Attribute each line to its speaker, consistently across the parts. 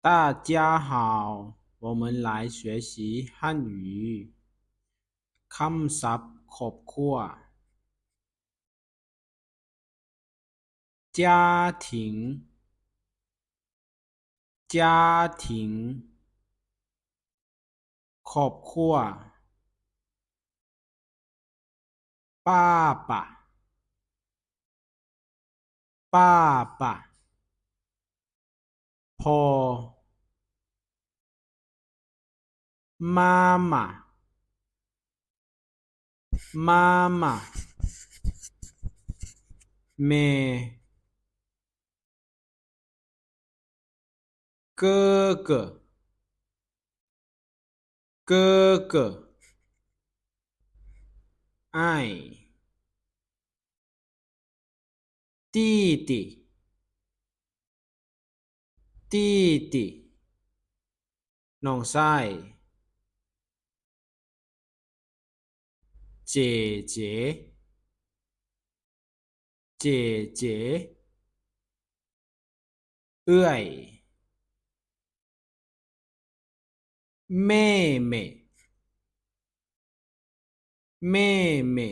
Speaker 1: 大家好，我们来学习汉语คำศัพท์ครอบครัว家庭家庭ครอบครัวป้าป่ะป้าป่ะพ่อมาม่ามาม่าแม่哥哥哥哥爱弟弟弟弟น้องชาย姐姐姐姐เอื้อยแม่แม่แม่แม่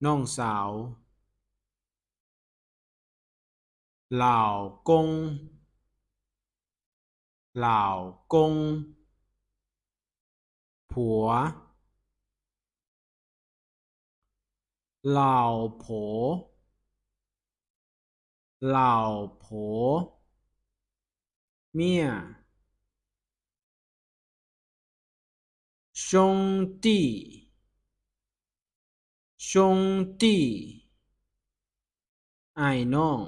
Speaker 1: น้องสาวเหล่ากงเหล่ากงผัวเหล่าโผเหล่าโผเมีย兄弟兄弟ไอ้น้อง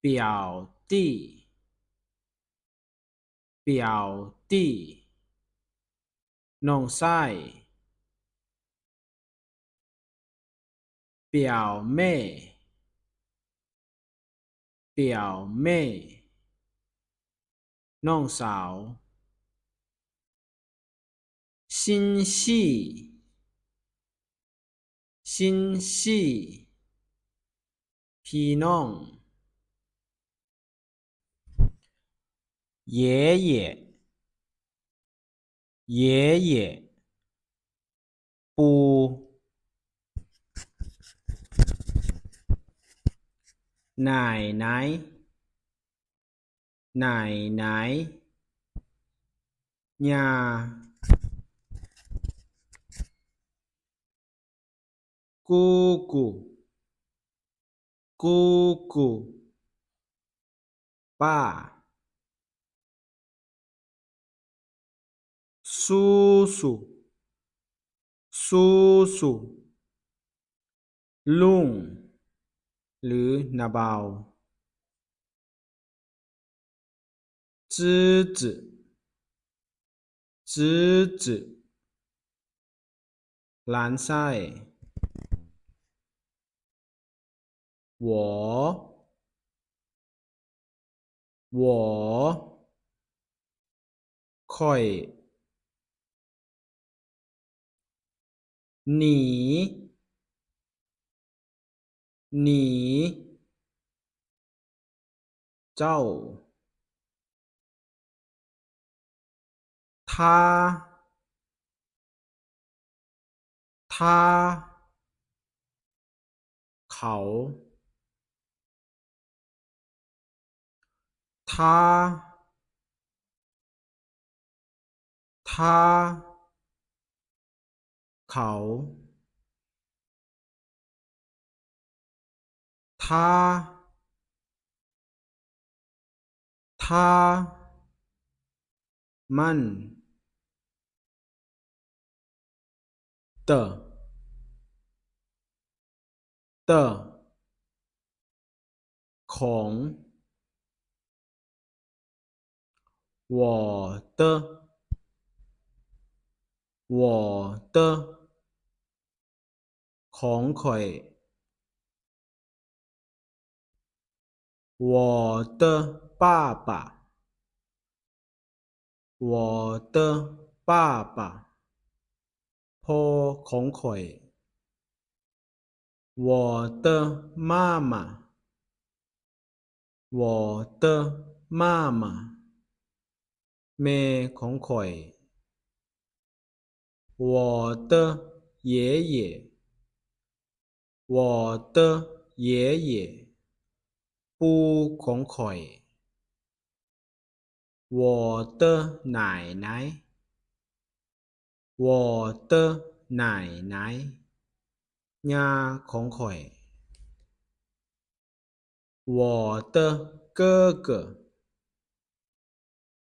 Speaker 1: 表弟表弟น้องชาย表妹表妹น้องสาว亲戚亲戚พี่น้อง爷爷爷爷ปู่奶奶奶奶ย่า姑姑姑姑ป้า叔叔叔叔ลุงหรือนาบาว侄子侄子หลานชาย我ค่อยหนีหนีเจ้า他他เขา他他เขา他他มัน的的ของ我的我的ของข่อย我的爸爸我的爸爸พ่อของข่อย我的妈妈，我的妈妈，แม่ของข่อย我的爷爷，我的爷爷，ปู่ของข่อย我的奶奶，我的奶奶，ย่าของข่อย我的哥哥，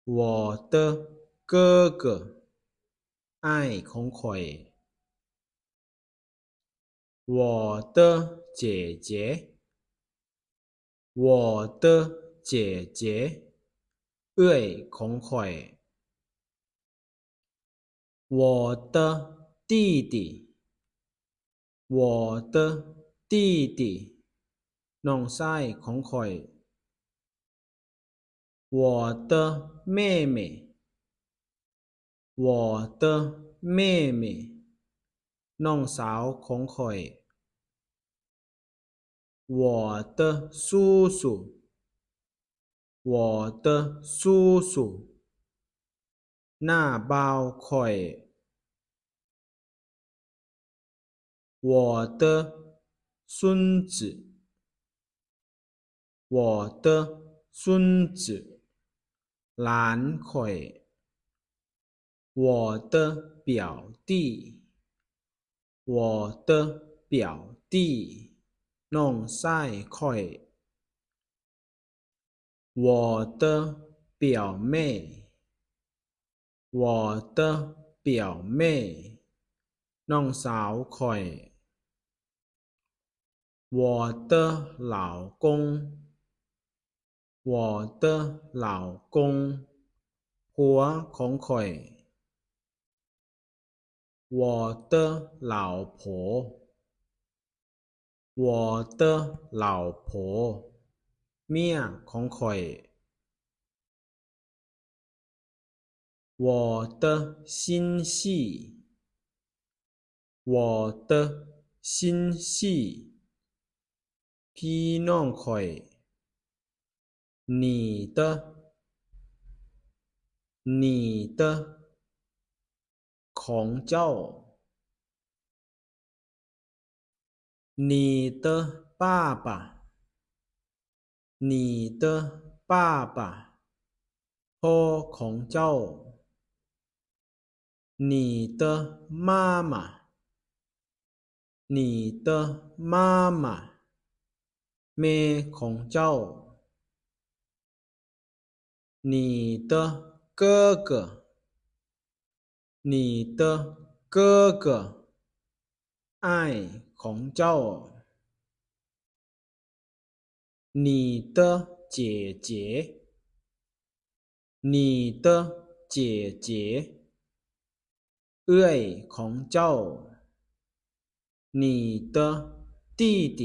Speaker 1: 我的哥哥，อ้ายของข่อย我的姐姐，我的姐姐，เอื้อยของข่อย我的弟弟，我的弟弟，น้องชายของข่อย我的妹妹，我的妹妹，น้องสาวของข่อย我的叔叔，我的叔叔，หน้าบ่าวข่อย我的孙子，我的孙子，หลานข่อย我的表弟，我的表弟，น้องชายข่อย我的表妹，我的表妹，น้องสาวข่อย我的老公，我的老公，ผัวของข่อย我的老婆，我的老婆，เมียของข่อย我的新系，我的新系，พี่น้องข่อย你的，你的，ของเจ้า你的爸爸，你的爸爸，พ่อของเจ้า你的妈妈，你的妈妈，แม่ของเจ้า你的哥哥，你的哥哥，อ้ายของเจ้า你的姐姐，你的姐姐，เอื้อยของเจ้า你的弟弟，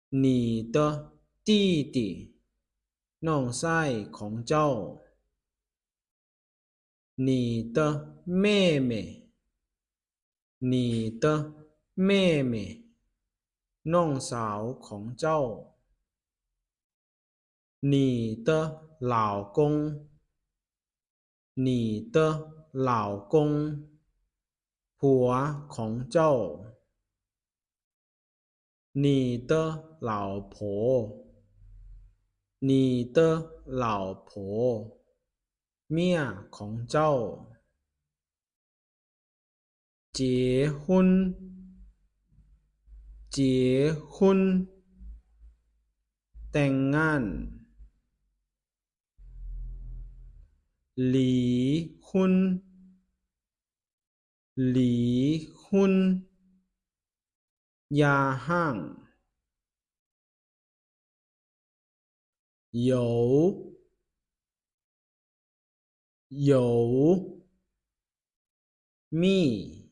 Speaker 1: 你的弟弟，น้องชายของเจ้า你的妹妹，你的妹妹，น้องสาวของเจ้า你的老公，你的老公，ผัวของเจ้า你的老婆，你的老婆，เมียของเจ้า结婚，结婚，แต่งงาน离婚，离婚，หย่าร้าง有，有，มี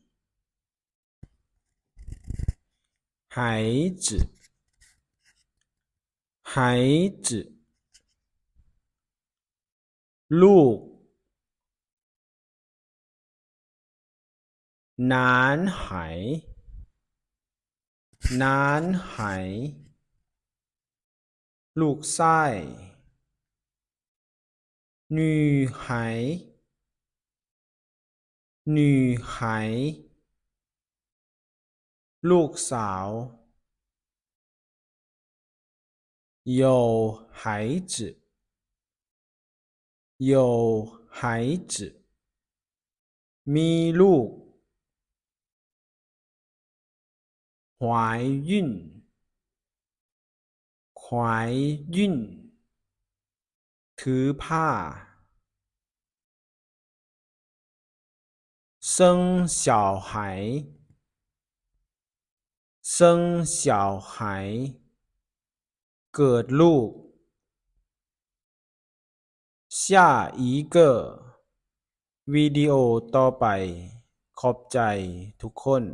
Speaker 1: 孩子，孩子，ลูก男孩男孩ลูกไส้女孩女孩ลูกสาว有孩子有孩子มีลูก怀孕怀孕ถือผ้า生小孩生小孩เกิดลูก下一个วิดีโอต่อไปขอบใจทุกคน